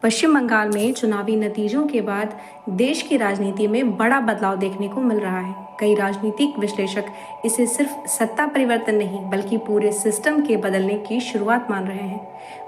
पश्चिम बंगाल में चुनावी नतीजों के बाद देश की राजनीति में बड़ा बदलाव देखने को मिल रहा है। कई राजनीतिक विश्लेषक इसे सिर्फ सत्ता परिवर्तन नहीं बल्कि पूरे सिस्टम के बदलने की शुरुआत मान रहे हैं।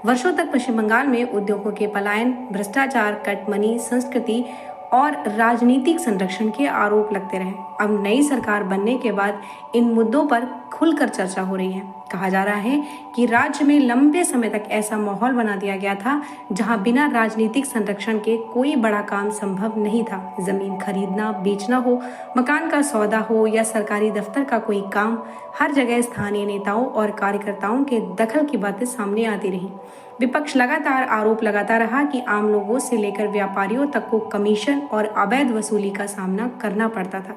वर्षों तक पश्चिम बंगाल में उद्योगों के पलायन, भ्रष्टाचार, कटमनी संस्कृति और राजनीतिक संरक्षण के आरोप लगते रहे। अब नई सरकार बनने के बाद इन मुद्दों पर खुलकर चर्चा हो रही है। कहा जा रहा है कि राज्य में लंबे समय तक ऐसा माहौल बना दिया गया था जहां बिना राजनीतिक संरक्षण के कोई बड़ा काम संभव नहीं था। जमीन खरीदना, बेचना हो, मकान का सौदा हो या सरकारी दफ्तर का कोई काम, हर जगह स्थानीय नेताओं और कार्यकर्ताओं के दखल की बातें सामने आती रही। विपक्ष लगातार आरोप लगाता रहा कि आम लोगों से लेकर व्यापारियों तक को कमीशन और अवैध वसूली का सामना करना पड़ता था।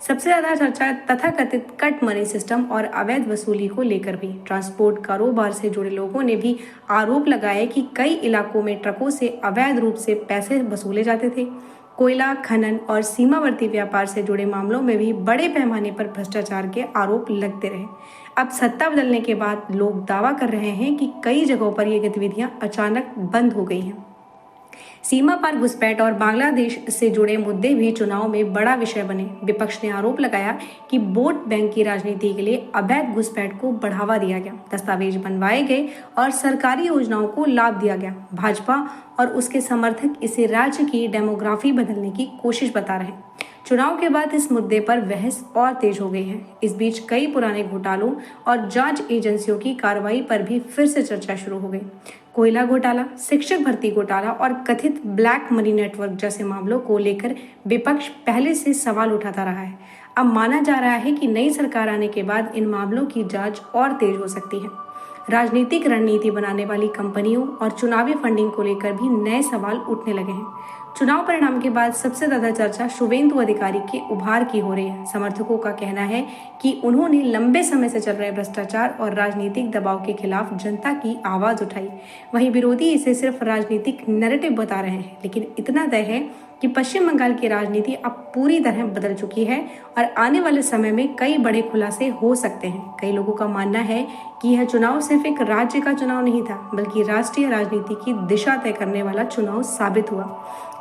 सबसे ज्यादा चर्चा तथाकथित कट मनी सिस्टम और अवैध वसूली को लेकर भी। ट्रांसपोर्ट कारोबार से जुड़े लोगों ने भी आरोप लगाए कि कई इलाकों में ट्रकों से अवैध रूप से पैसे वसूले जाते थे। कोयला खनन और सीमावर्ती व्यापार से जुड़े मामलों में भी बड़े पैमाने पर भ्रष्टाचार के आरोप लगते रहे। अब सत्ता बदलने के बाद लोग दावा कर रहे हैं कि कई जगहों पर ये गतिविधियां अचानक बंद हो गई हैं। सीमा पार घुसपैठ और बांग्लादेश से जुड़े मुद्दे भी चुनाव में बड़ा विषय बने। विपक्ष ने आरोप लगाया कि वोट बैंक की राजनीति के लिए अवैध घुसपैठ को बढ़ावा दिया गया, दस्तावेज बनवाए गए और सरकारी योजनाओं को लाभ दिया गया। भाजपा और उसके समर्थक इसे राज्य की डेमोग्राफी बदलने की कोशिश बता रहे हैं। चुनाव के बाद इस मुद्दे पर बहस और तेज हो गई है। इस बीच कई पुराने घोटालों और जांच एजेंसियों की कार्रवाई पर भी फिर से चर्चा शुरू हो गई। कोयला घोटाला, शिक्षक भर्ती घोटाला और कथित ब्लैक मनी नेटवर्क जैसे मामलों को लेकर विपक्ष पहले से सवाल उठाता रहा है। अब माना जा रहा है कि नई सरकार आने के बाद इन मामलों की जांच और तेज हो सकती है। राजनीतिक रणनीति बनाने वाली कंपनियों और चुनावी फंडिंग को लेकर भी नए सवाल उठने लगे हैं। चुनाव परिणाम के बाद सबसे ज्यादा चर्चा शुवेंदु अधिकारी के उभार की हो रही है। समर्थकों का कहना है कि उन्होंने लंबे समय से चल रहे भ्रष्टाचार और राजनीतिक दबाव के खिलाफ जनता की आवाज उठाई। वहीं विरोधी इसे सिर्फ राजनीतिक नैरेटिव बता रहे हैं, लेकिन इतना तय है कि पश्चिम बंगाल की राजनीति अब पूरी तरह बदल चुकी है और आने वाले समय में कई बड़े खुलासे हो सकते हैं। कई लोगों का मानना है कि यह चुनाव सिर्फ एक राज्य का चुनाव नहीं था, बल्कि राष्ट्रीय राजनीति की दिशा तय करने वाला चुनाव साबित हुआ।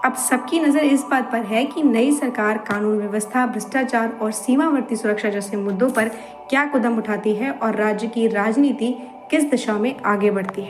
अब सबकी नजर इस बात पर है कि नई सरकार कानून व्यवस्था, भ्रष्टाचार और सीमावर्ती सुरक्षा जैसे मुद्दों पर क्या कदम उठाती है और राज्य की राजनीति किस दिशा में आगे बढ़ती है।